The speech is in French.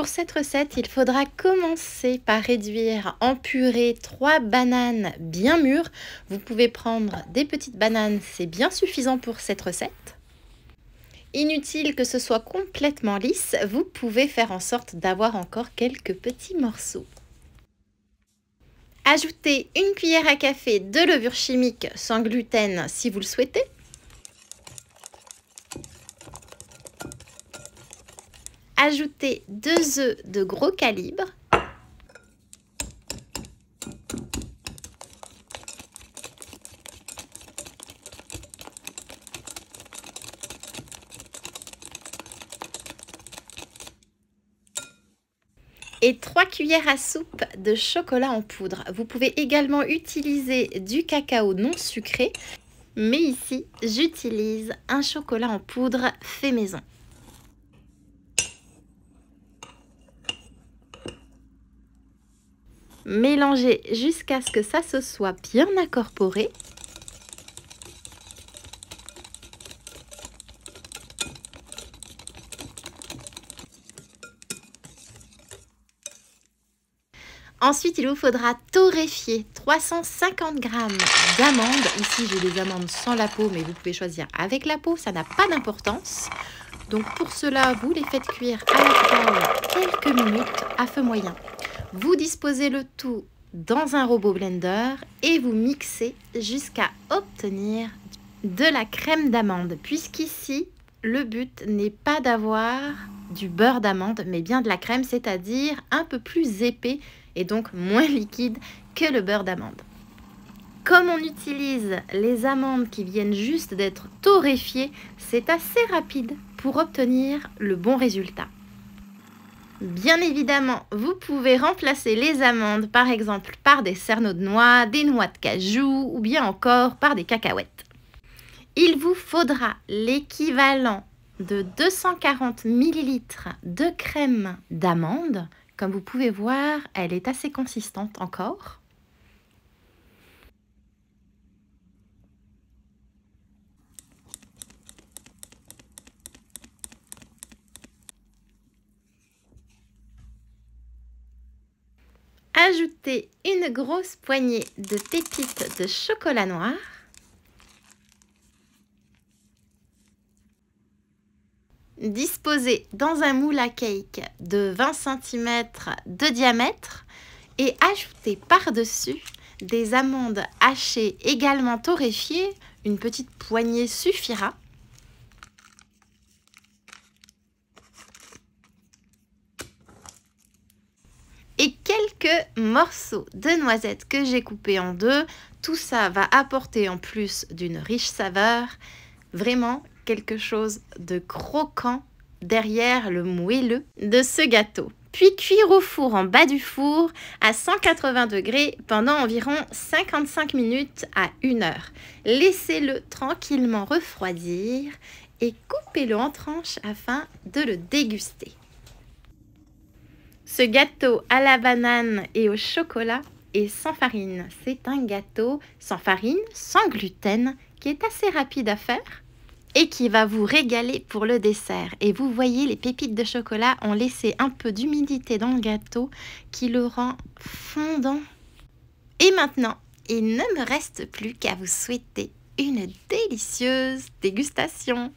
Pour cette recette, il faudra commencer par réduire en purée 3 bananes bien mûres. Vous pouvez prendre des petites bananes, c'est bien suffisant pour cette recette. Inutile que ce soit complètement lisse, vous pouvez faire en sorte d'avoir encore quelques petits morceaux. Ajoutez une cuillère à café de levure chimique sans gluten si vous le souhaitez. Ajoutez 2 œufs de gros calibre. Et 3 cuillères à soupe de chocolat en poudre. Vous pouvez également utiliser du cacao non sucré, mais ici, j'utilise un chocolat en poudre fait maison. Mélangez jusqu'à ce que ça se soit bien incorporé. Ensuite, il vous faudra torréfier 350 g d'amandes. Ici, j'ai des amandes sans la peau, mais vous pouvez choisir avec la peau, ça n'a pas d'importance. Donc pour cela, vous les faites cuire à la poêle quelques minutes à feu moyen. Vous disposez le tout dans un robot blender et vous mixez jusqu'à obtenir de la crème d'amande. Puisqu'ici, le but n'est pas d'avoir du beurre d'amande, mais bien de la crème, c'est-à-dire un peu plus épais et donc moins liquide que le beurre d'amande. Comme on utilise les amandes qui viennent juste d'être torréfiées, c'est assez rapide pour obtenir le bon résultat. Bien évidemment, vous pouvez remplacer les amandes par exemple par des cerneaux de noix, des noix de cajou ou bien encore par des cacahuètes. Il vous faudra l'équivalent de 240 ml de crème d'amande. Comme vous pouvez voir, elle est assez consistante encore. Ajoutez une grosse poignée de pépites de chocolat noir. Disposez dans un moule à cake de 20 cm de diamètre et ajoutez par-dessus des amandes hachées également torréfiées. Une petite poignée suffira. Et quelques morceaux de noisettes que j'ai coupés en deux. Tout ça va apporter en plus d'une riche saveur, vraiment quelque chose de croquant derrière le moelleux de ce gâteau. Puis cuire au four en bas du four à 180 degrés pendant environ 55 minutes à 1 heure. Laissez-le tranquillement refroidir et coupez-le en tranches afin de le déguster. Ce gâteau à la banane et au chocolat est sans farine. C'est un gâteau sans farine, sans gluten, qui est assez rapide à faire et qui va vous régaler pour le dessert. Et vous voyez, les pépites de chocolat ont laissé un peu d'humidité dans le gâteau qui le rend fondant. Et maintenant, il ne me reste plus qu'à vous souhaiter une délicieuse dégustation.